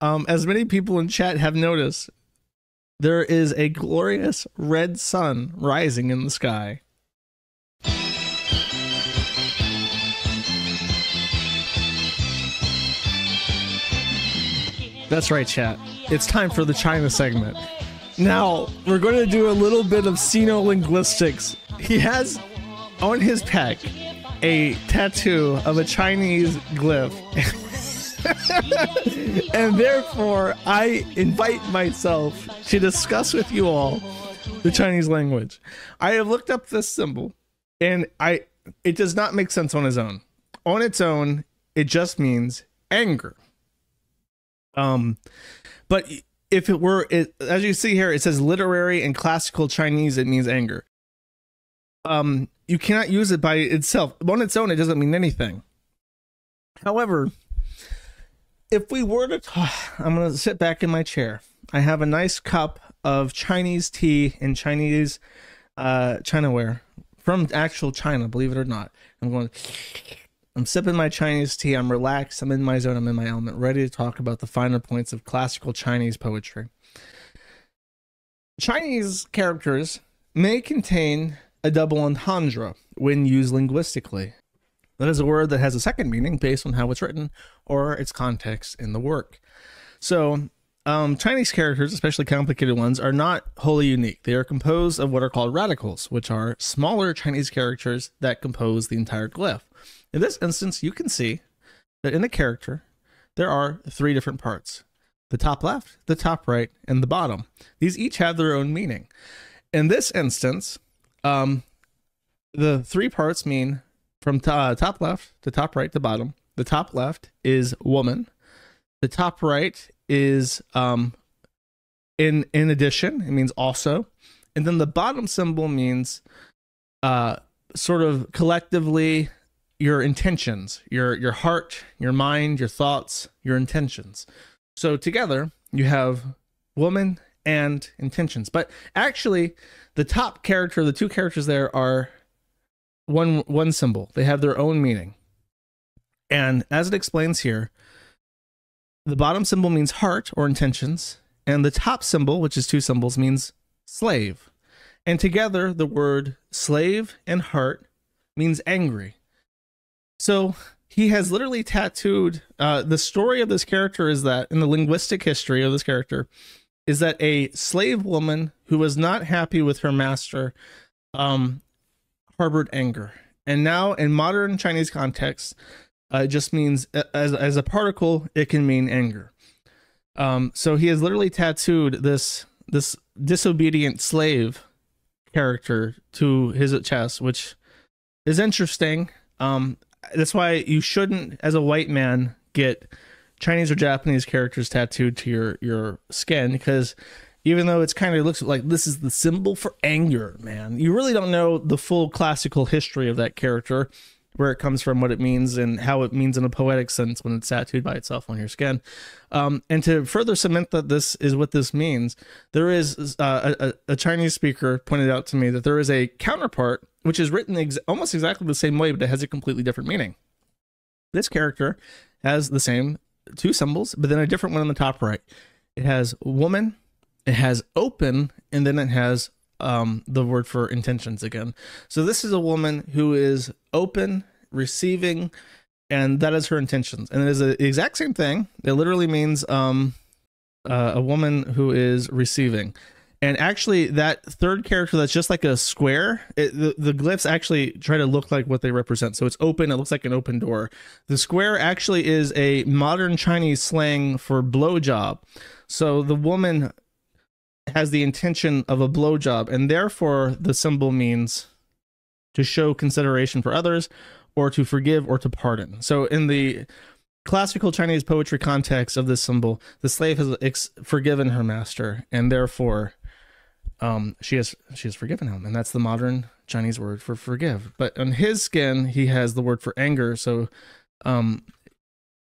as many people in chat have noticed, there is a glorious red sun rising in the sky. That's right, chat. It's time for the China segment. Now, we're going to do a little bit of xenolinguistics. He has on his pec a tattoo of a Chinese glyph. And therefore, I invite myself to discuss with you all the Chinese language. I have looked up this symbol, and it does not make sense on its own. On its own, it just means anger. But if it were, as you see here, it says literary and classical Chinese, it means anger. You cannot use it by itself. On its own, it doesn't mean anything. However, if we were to talk, I'm going to sit back in my chair. I have a nice cup of Chinese tea and Chinese Chinaware from actual China, believe it or not. I'm sipping my Chinese tea. I'm relaxed. I'm in my zone. I'm in my element, ready to talk about the finer points of classical Chinese poetry. Chinese characters may contain a double entendre when used linguistically. That is a word that has a second meaning based on how it's written or its context in the work. So Chinese characters, especially complicated ones, are not wholly unique. They are composed of what are called radicals, which are smaller Chinese characters that compose the entire glyph. In this instance, you can see that in the character, there are three different parts: the top left, the top right, and the bottom. These each have their own meaning. In this instance, the three parts mean from top left to top right to bottom. The top left is woman. The top right is in addition, it means also. And then the bottom symbol means sort of collectively your intentions, your heart, your mind, your thoughts, your intentions. So together you have woman and intentions. But actually the top character, the two characters there are one symbol. They have their own meaning. And as it explains here, the bottom symbol means heart or intentions, and the top symbol, which is two symbols, means slave. And together the word slave and heart means angry. So he has literally tattooed, the story of this character is that, in the linguistic history of this character, is that a slave woman who was not happy with her master harbored anger. And now in modern Chinese context, it just means, as a particle, it can mean anger. So he has literally tattooed this disobedient slave character to his chest, which is interesting. That's why you shouldn't, as a white man, get Chinese or Japanese characters tattooed to your skin, because even though it's kind of looks like this is the symbol for anger, man, you really don't know the full classical history of that character, where it comes from, what it means, and how it means in a poetic sense when it's tattooed by itself on your skin. And to further cement that this is what this means, there is a Chinese speaker pointed out to me that there is a counterpart which is written almost exactly the same way, but it has a completely different meaning. This character has the same two symbols, but then a different one on the top right. It has woman, it has open, and then it has the word for intentions again. So this is a woman who is open, receiving, and that is her intentions. And it is the exact same thing. It literally means a woman who is receiving. And actually, that third character that's just like a square, the glyphs actually try to look like what they represent. So it's open, it looks like an open door. The square actually is a modern Chinese slang for blowjob. So the woman has the intention of a blowjob, and therefore the symbol means to show consideration for others, or to forgive, or to pardon. So in the classical Chinese poetry context of this symbol, the slave has forgiven her master, and therefore she has forgiven him, and that's the modern Chinese word for forgive. But on his skin, he has the word for anger, so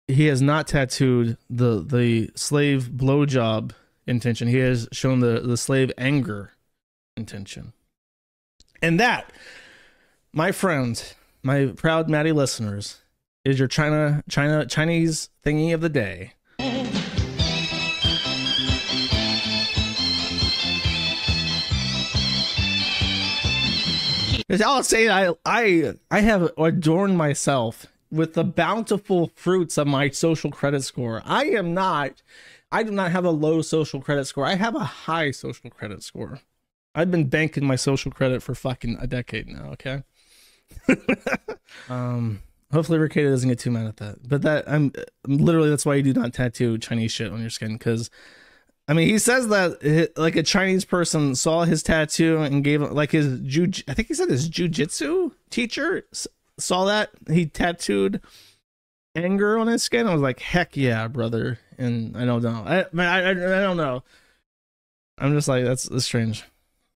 he has not tattooed the slave blowjob intention. He has shown the slave anger intention. And that, my friends, my proud Maddie listeners, is your Chinese thingy of the day. I'll say I have adorned myself with the bountiful fruits of my social credit score. I do not have a low social credit score. I have a high social credit score. I've been banking my social credit for fucking a decade now, okay? Hopefully Rekieta doesn't get too mad at that. But I'm literally, that's why you do not tattoo Chinese shit on your skin, because I mean, he says that like a Chinese person saw his tattoo and gave him like his I think he said his jujitsu teacher saw that he tattooed anger on his skin. I was like, heck yeah, brother. And I don't know. I don't know. I'm just like, that's strange.